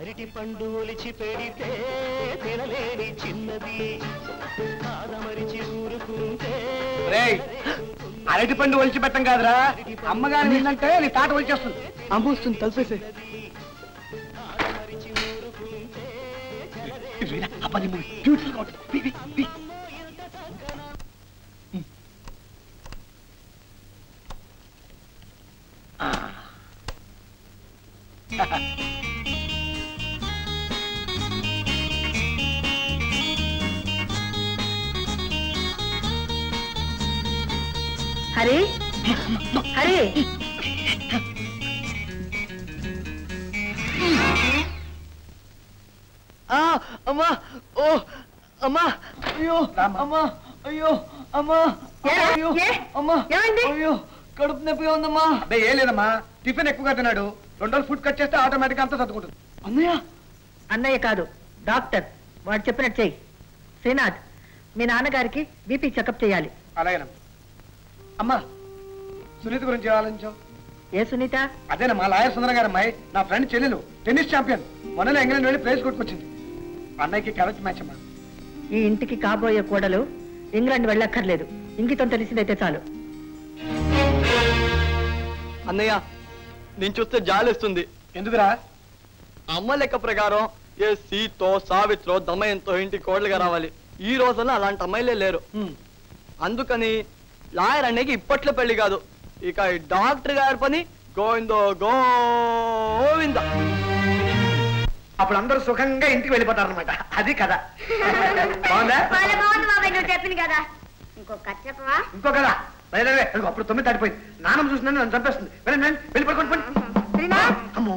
అరటి పండు ఒలిచి పెడితే తినలేని చిన్నది ఆదమరిచి ఊరుకుంటే అరటి పండు ఒలిచి పెట్టం కాదురా అమ్మగారు ఏంటంటే నీ తాట ఒలిచేస్తుంది అమ్మ వస్తుంది తలపేసే హరి హరి అమ్మా ఓ అమ్మా అయ్యో అమ్మా అయ్యో అమ్మా అయ్యో అమ్మా అయ్యో కడుపు నొప్పిగా ఉందమ్మా అదే ఏం లేదమ్మా టిఫిన్ ఎక్కువగా తిన్నాడు 2 రోజులు ఫుడ్ కట్ చేస్తే ఆటోమేటిక్ అంతా సర్దుకుంటుంది అన్నయ్య అన్నయ్య కాదు డాక్టర్ వాడు చెప్పినట్టు చెయ్యి శ్రీనాథ్ మీ నాన్నగారికి బీపీ చెకప్ చేయాలి అలాగేనమ్మా అమ్మా సునీత గురించి ఆలోచించావు ఏ సునీత అదేనా మా లాయర్ సుందరం గారు అమ్మాయి నా ఫ్రెండ్ చెల్లెలు టెన్నిస్ ఛాంపియన్ మొన్నలో ఇంగ్లాండ్ వెళ్ళి ప్రైజ్ కొట్టుకొచ్చింది అన్నయ్యకి కరెక్ట్ మ్యాచ్ అమ్మా ఈ ఇంటికి కాబోయే కోడలు ఇంగ్లాండ్ వెళ్ళక్కర్లేదు ఇంగితం తెలిసిందైతే చాలు అన్నయ్య నేను చూస్తే జాలేస్తుంది ఎందుకురా అమ్మ లెక్క ప్రకారం ఏ సీతో సావిత్రో దమయంతో ఇంటి కోడలుగా రావాలి ఈ రోజుల్లో అలాంటి అమ్మాయిలే లేరు అందుకని లాయర్ అన్నయ్యకి ఇప్పట్లో పెళ్లి కాదు ఇక ఈ డాక్టర్ గారి పని గోవిందో గోవింద అప్పుడు అందరూ సుఖంగా ఇంటికి వెళ్ళిపోతారు అనమాట అది కదా చెప్పింది కదా ఇంకో కదా అప్పుడు 9 దాటిపోయింది నాన్నమ్మ చూసిన నన్ను చంపేస్తుంది వెళ్ళండి వెళ్ళి పడుకోండి అమ్మో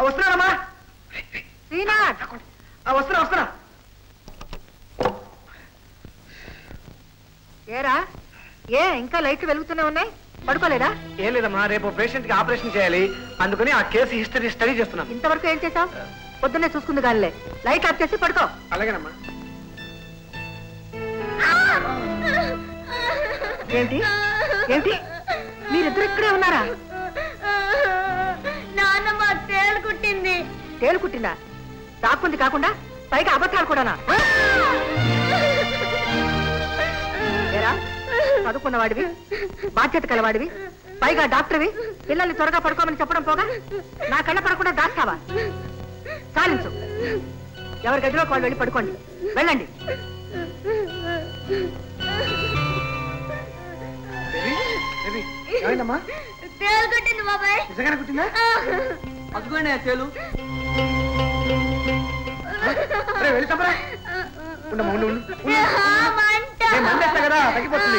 వస్తున్నారమ్మా వస్తున్నా ఏరా ఏ ఇంకా లైట్లు వెలుగుతూనే ఉన్నాయి పడుకోలేదా ఏం లేదమ్మా రేపు పేషెంట్ కి ఆపరేషన్ చేయాలి అందుకని ఆ కేసు హిస్టరీ స్టడీ చేస్తున్నాం ఇంతవరకు ఏం చేసావు పొద్దున్నే చూసుకుంది గాలిలే లైట్ ఆఫ్ చేసి పడుకో అలాగేనమ్మా ఏంటి ఏంటి మీరిద్దరు ఇక్కడే ఉన్నారా నాన్నమ్మ తేలు కుట్టింది తేలు కుట్టిందా దాక్కుంది కాకుండా పైగా అబద్ధాలు కూడానా ఏరా చదువుకున్నవాడివి బాధ్యత కలవాడివి పైగా డాక్టర్వి పిల్లల్ని త్వరగా పడుకోమని చెప్పడం పోగా నా కళ్ళ పడకుండా దాస్తావా చాలించు ఎవరి గదిలోకి వాళ్ళు వెళ్ళి పడుకోండి వెళ్ళండి తేలు కుట్టింది బాబాయ్ నిజంగానే కుట్టిందా అదిగోనే తేలు వెళ్ళి చంపరా మందేస్తా కదా తగ్గిపోతుంది